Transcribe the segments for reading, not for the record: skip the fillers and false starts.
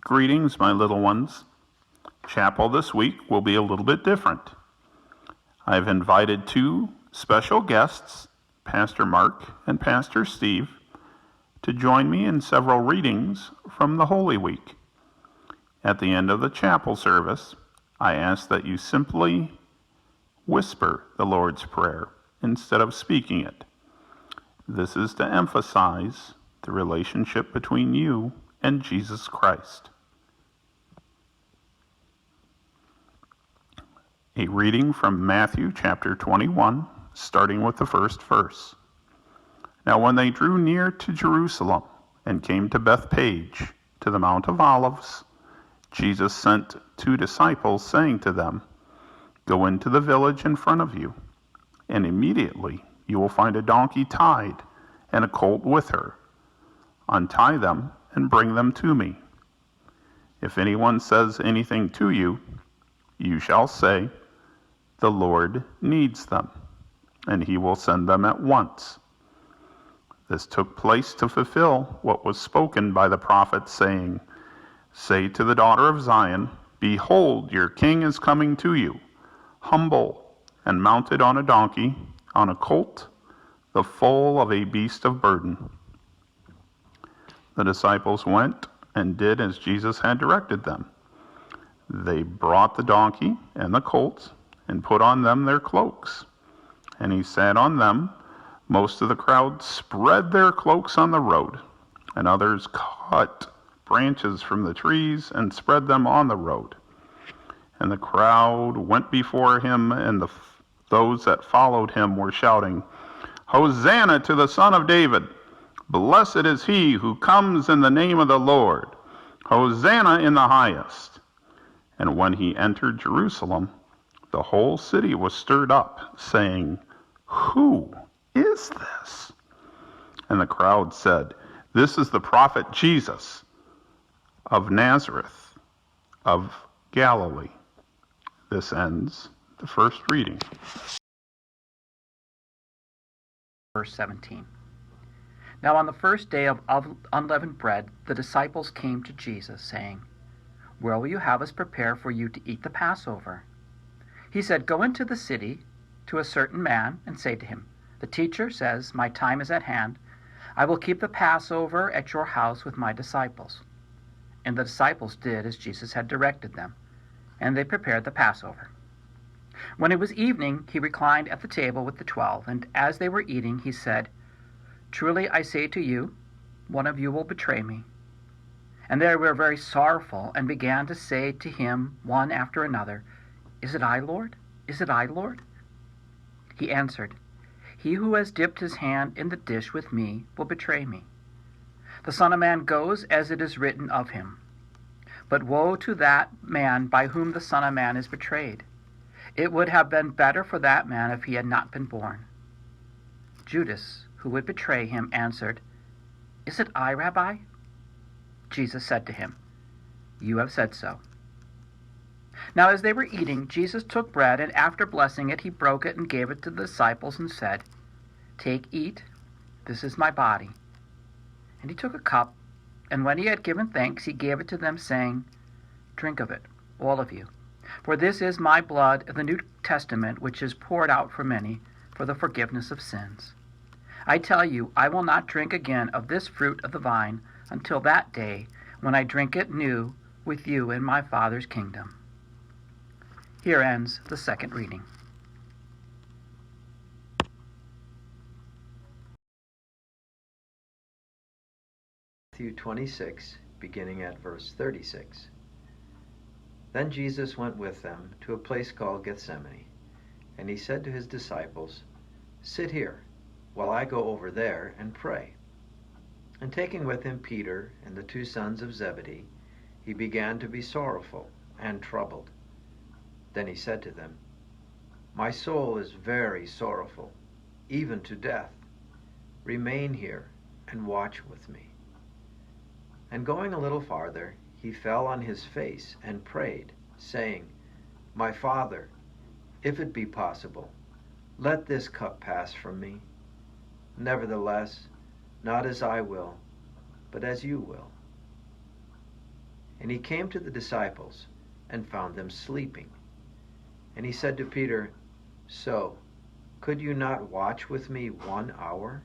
Greetings, my little ones. Chapel this week will be a little bit different. I've invited two special guests, Pastor Mark and Pastor Steve, to join me in several readings from the Holy Week. At the end of the chapel service, I ask that you simply whisper the Lord's Prayer instead of speaking it. This is to emphasize the relationship between you and Jesus Christ. A reading from Matthew chapter 21, starting with the first verse. Now when they drew near to Jerusalem and came to Bethpage, to the Mount of Olives, Jesus sent 2 disciples, saying to them, "Go into the village in front of you, and immediately you will find a donkey tied and a colt with her. Untie them and bring them to me. If anyone says anything to you, you shall say, 'The Lord needs them,' and he will send them at once." This took place to fulfill what was spoken by the prophet, saying, "Say to the daughter of Zion, Behold, your king is coming to you, humble and mounted on a donkey, on a colt, the foal of a beast of burden." The disciples went and did as Jesus had directed them. They brought the donkey and the colt and put on them their cloaks, and he sat on them. Most of the crowd spread their cloaks on the road, and others cut branches from the trees and spread them on the road. And the crowd went before him, and those that followed him were shouting, "Hosanna to the Son of David! Blessed is he who comes in the name of the Lord! Hosanna in the highest!" And when he entered Jerusalem, the whole city was stirred up, saying, "Who is this?" And the crowd said, "This is the prophet Jesus of Nazareth of Galilee." This ends the first reading. Verse 17. Now on the first day of unleavened bread, the disciples came to Jesus, saying, "Where will you have us prepare for you to eat the Passover?" He said, "Go into the city to a certain man and say to him, 'The teacher says, my time is at hand. I will keep the Passover at your house with my disciples.'" And the disciples did as Jesus had directed them, and they prepared the Passover. When it was evening, he reclined at the table with the 12, and as they were eating, he said, "Truly I say to you, one of you will betray me." And they were very sorrowful, and began to say to him one after another, "Is it I, Lord? Is it I, Lord?" He answered, "He who has dipped his hand in the dish with me will betray me. The Son of Man goes as it is written of him. But woe to that man by whom the Son of Man is betrayed. It would have been better for that man if he had not been born." Judas, who would betray him, answered, "Is it I, Rabbi?" Jesus said to him, "You have said so." Now as they were eating, Jesus took bread, and after blessing it, he broke it and gave it to the disciples and said, "Take, eat, this is my body." And he took a cup, and when he had given thanks, he gave it to them, saying, "Drink of it, all of you, for this is my blood of the New Testament, which is poured out for many for the forgiveness of sins. I tell you, I will not drink again of this fruit of the vine until that day when I drink it new with you in my Father's kingdom." Here ends the second reading. Matthew 26, beginning at verse 36. Then Jesus went with them to a place called Gethsemane, and he said to his disciples, "Sit here, while I go over there and pray." And taking with him Peter and the 2 sons of Zebedee, he began to be sorrowful and troubled. Then he said to them, "My soul is very sorrowful, even to death. Remain here and watch with me." And going a little farther, he fell on his face and prayed, saying, "My Father, if it be possible, let this cup pass from me. Nevertheless, not as I will, but as you will." And he came to the disciples and found them sleeping. And he said to Peter, So, could you not watch with me 1 hour?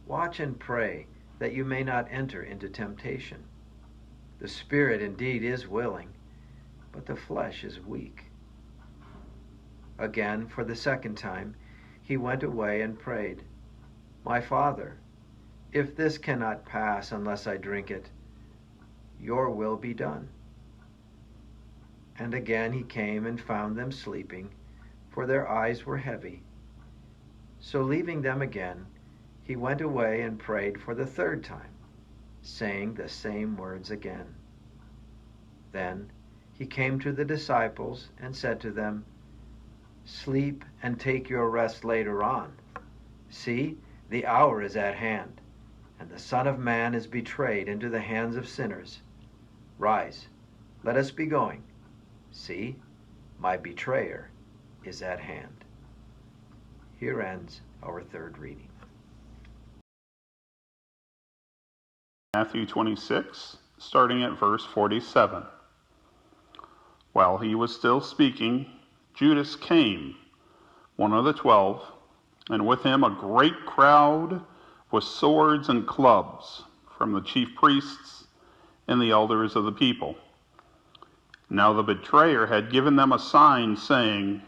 Watch and pray that you may not enter into temptation. The spirit indeed is willing, but the flesh is weak. Again, for the second time, he went away and prayed, My Father, if this cannot pass unless I drink it, your will be done. And again he came and found them sleeping, for their eyes were heavy. So leaving them again, he went away and prayed for the third time, saying the same words again. Then he came to the disciples and said to them, Sleep and take your rest later on. See, the hour is at hand, and the Son of Man is betrayed into the hands of sinners. Rise, let us be going. See, my betrayer is at hand. Here ends our third reading. Matthew 26, starting at verse 47. While he was still speaking, Judas came, one of the 12, and with him a great crowd with swords and clubs from the chief priests and the elders of the people. Now the betrayer had given them a sign, saying,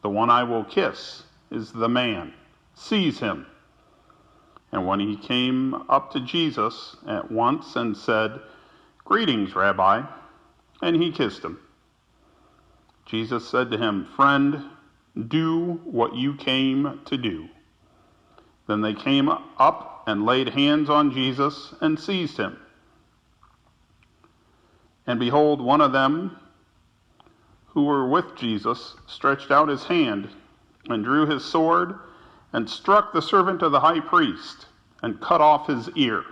The one I will kiss is the man. Seize him. And when he came up to Jesus at once and said, Greetings, Rabbi, and he kissed him. Jesus said to him, Friend, do what you came to do. Then they came up and laid hands on Jesus and seized him. And behold, one of them who were with Jesus stretched out his hand and drew his sword and struck the servant of the high priest and cut off his ear.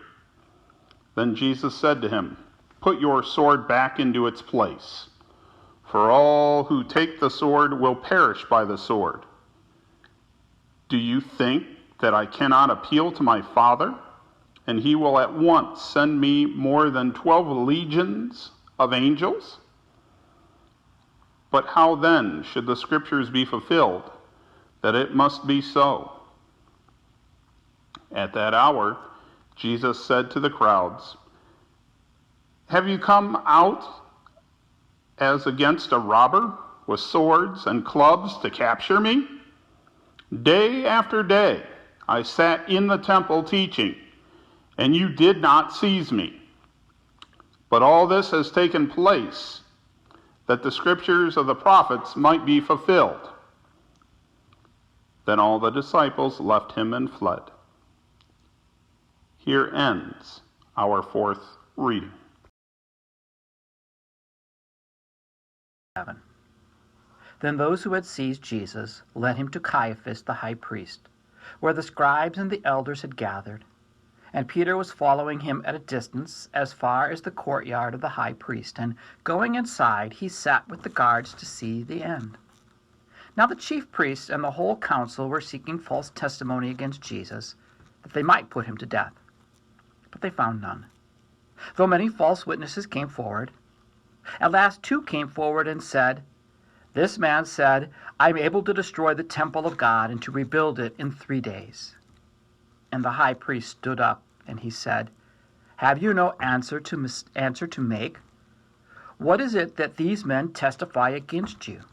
Then Jesus said to him, Put your sword back into its place, for all who take the sword will perish by the sword. Do you think that I cannot appeal to my Father, and he will at once send me more than 12 legions of angels? But how then should the scriptures be fulfilled, that it must be so? At that hour, Jesus said to the crowds, Have you come out as against a robber with swords and clubs to capture me? Day after day I sat in the temple teaching, and you did not seize me. But all this has taken place, that the scriptures of the prophets might be fulfilled. Then all the disciples left him and fled. Here ends our fourth reading. 7. Then those who had seized Jesus led him to Caiaphas the high priest, where the scribes and the elders had gathered. And Peter was following him at a distance as far as the courtyard of the high priest, and going inside he sat with the guards to see the end. Now the chief priests and the whole council were seeking false testimony against Jesus, that they might put him to death. But they found none, though many false witnesses came forward. At last 2 came forward and said, This man said, I am able to destroy the temple of God and to rebuild it in 3 days. And the high priest stood up, and he said, Have you no answer to make? What is it that these men testify against you?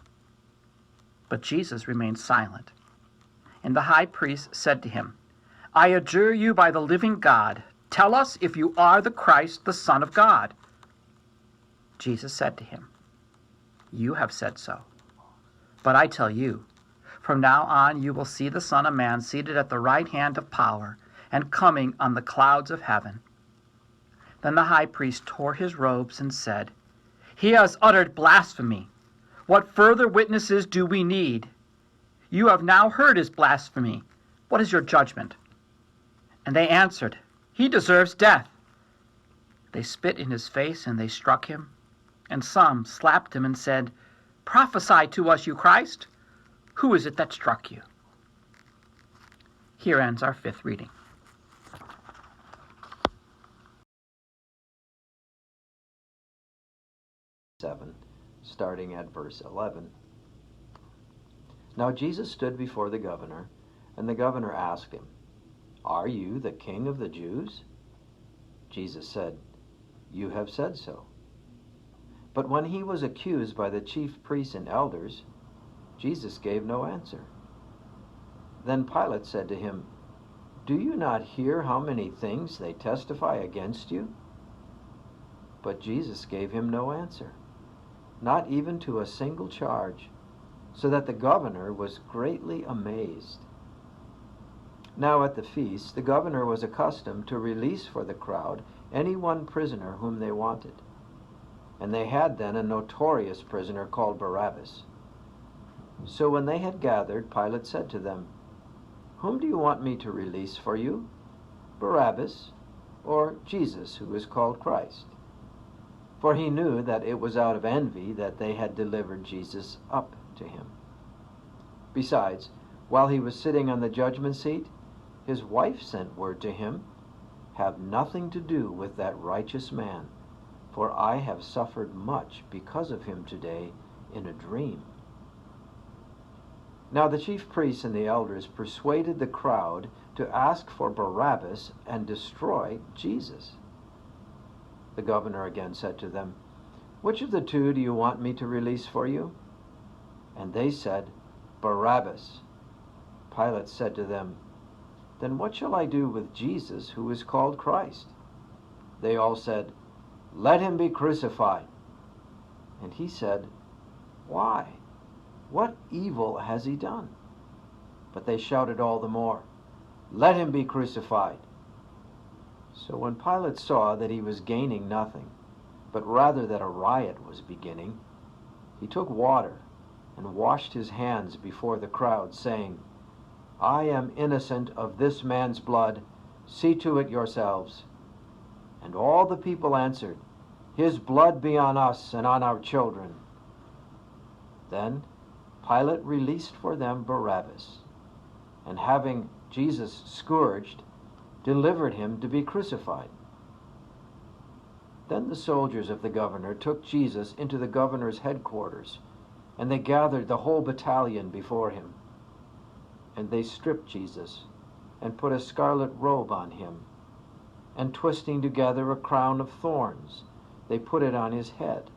But Jesus remained silent. And the high priest said to him, I adjure you by the living God, tell us if you are the Christ, the Son of God. Jesus said to him, You have said so. But I tell you, from now on you will see the Son of Man seated at the right hand of power and coming on the clouds of heaven. Then the high priest tore his robes and said, He has uttered blasphemy. What further witnesses do we need? You have now heard his blasphemy. What is your judgment? And they answered, He deserves death. They spit in his face and they struck him. And some slapped him and said, Prophesy to us, you Christ. Who is it that struck you? Here ends our 5th reading. 7, starting at verse 11. Now Jesus stood before the governor, and the governor asked him, "Are you the king of the Jews?" Jesus said, "You have said so." But when he was accused by the chief priests and elders, Jesus gave no answer. Then Pilate said to him, "Do you not hear how many things they testify against you?" But Jesus gave him no answer, not even to a single charge, so that the governor was greatly amazed. Now at the feast, the governor was accustomed to release for the crowd any one prisoner whom they wanted. And they had then a notorious prisoner called Barabbas. So when they had gathered, Pilate said to them, "Whom do you want me to release for you, Barabbas, or Jesus, who is called Christ?" For he knew that it was out of envy that they had delivered Jesus up to him. Besides, while he was sitting on the judgment seat, his wife sent word to him, "Have nothing to do with that righteous man, for I have suffered much because of him today in a dream." Now the chief priests and the elders persuaded the crowd to ask for Barabbas and destroy Jesus. The governor again said to them, "Which of the two do you want me to release for you?" And they said, "Barabbas." Pilate said to them, "Then what shall I do with Jesus, who is called Christ?" They all said, "Let him be crucified." And he said, "Why? What evil has he done?" But they shouted all the more, "Let him be crucified." So when Pilate saw that he was gaining nothing, but rather that a riot was beginning, he took water and washed his hands before the crowd, saying, "I am innocent of this man's blood. See to it yourselves." And all the people answered, "His blood be on us and on our children." Then Pilate released for them Barabbas, and having Jesus scourged, delivered him to be crucified. Then the soldiers of the governor took Jesus into the governor's headquarters, and they gathered the whole battalion before him. And they stripped Jesus, and put a scarlet robe on him, and twisting together a crown of thorns, they put it on his head,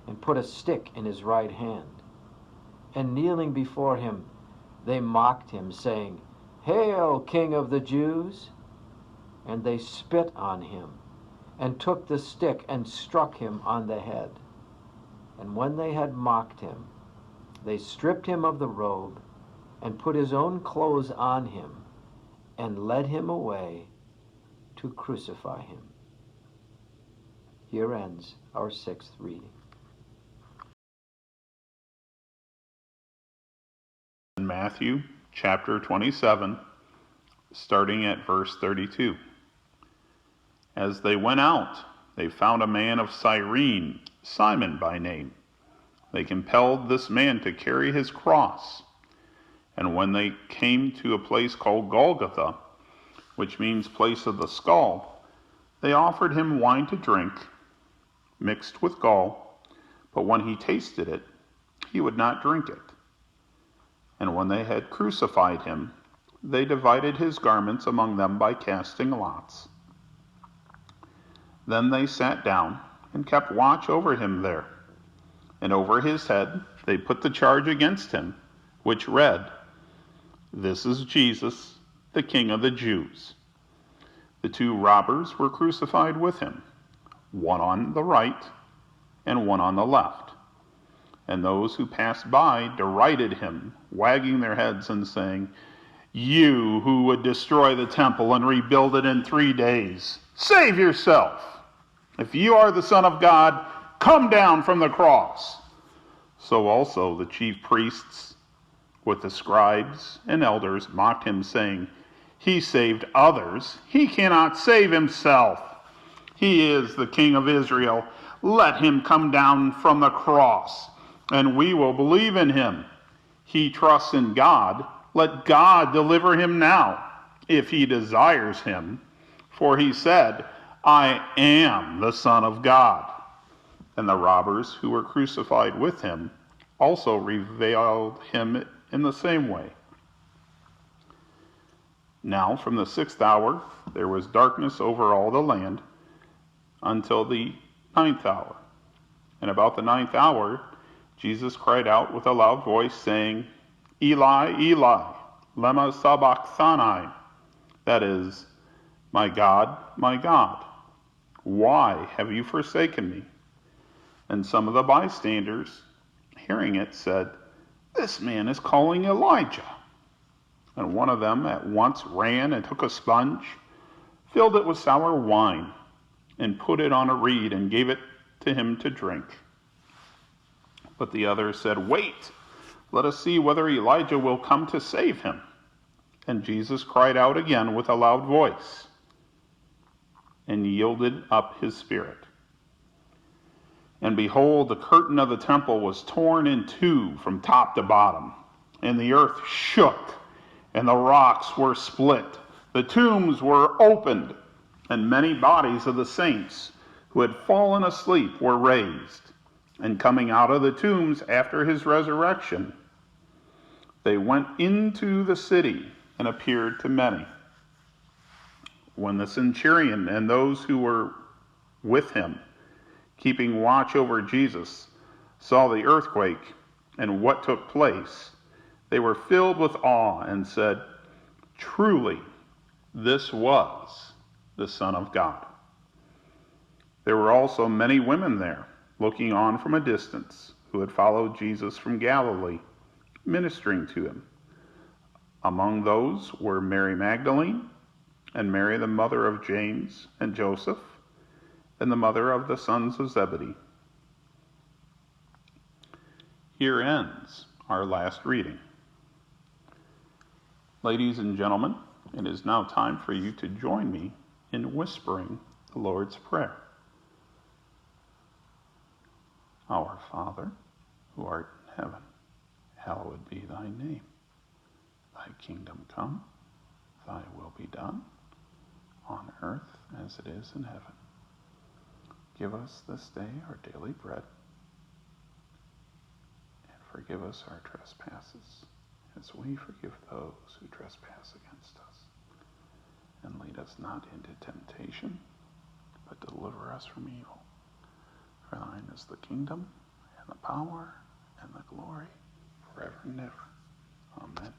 and put a stick in his right hand. And kneeling before him, they mocked him, saying, "Hail, King of the Jews!" And they spit on him, and took the stick and struck him on the head. And when they had mocked him, they stripped him of the robe, and put his own clothes on him, and led him away to crucify him. Here ends our 6th reading. In Matthew chapter 27, starting at verse 32. As they went out, they found a man of Cyrene, Simon by name. They compelled this man to carry his cross. And when they came to a place called Golgotha, which means place of the skull, they offered him wine to drink, mixed with gall, but when he tasted it, he would not drink it. And when they had crucified him, they divided his garments among them by casting lots. Then they sat down and kept watch over him there. And over his head they put the charge against him, which read, "This is Jesus, the King of the Jews." The 2 robbers were crucified with him, one on the right and one on the left. And those who passed by derided him, wagging their heads and saying, "You who would destroy the temple and rebuild it in 3 days, save yourself. If you are the Son of God, come down from the cross." So also the chief priests with the scribes and elders mocked him, saying, "He saved others. He cannot save himself. He is the King of Israel. Let him come down from the cross, and we will believe in him. He trusts in God. Let God deliver him now, if he desires him. For he said, 'I am the Son of God.'" And the robbers who were crucified with him also reviled him in the same way. Now from the 6th hour there was darkness over all the land until the 9th hour. And about the 9th hour Jesus cried out with a loud voice, saying, Eli, Eli, lema sabachthani? That is, my God, why have you forsaken me? And some of the bystanders, hearing it, said, This man is calling Elijah. And one of them at once ran and took a sponge, filled it with sour wine, and put it on a reed and gave it to him to drink. But the other said, Wait, let us see whether Elijah will come to save him. And Jesus cried out again with a loud voice, and yielded up his spirit. And behold, the curtain of the temple was torn in two from top to bottom, and the earth shook, and the rocks were split. The tombs were opened, and many bodies of the saints who had fallen asleep were raised. And coming out of the tombs after his resurrection, they went into the city and appeared to many. When the centurion and those who were with him, keeping watch over Jesus, saw the earthquake and what took place, they were filled with awe and said, Truly, this was the Son of God. There were also many women there, looking on from a distance, who had followed Jesus from Galilee, ministering to him. Among those were Mary Magdalene, and Mary the mother of James and Joseph, and the mother of the sons of Zebedee. Here ends our last reading. Ladies and gentlemen, it is now time for you to join me in whispering the Lord's Prayer. Our Father, who art in heaven, hallowed be thy name. Thy kingdom come, thy will be done, on earth as it is in heaven. Give us this day our daily bread, and forgive us our trespasses, as we forgive those who trespass against us. And lead us not into temptation, but deliver us from evil. For thine is the kingdom, and the power, and the glory, forever and ever. Amen.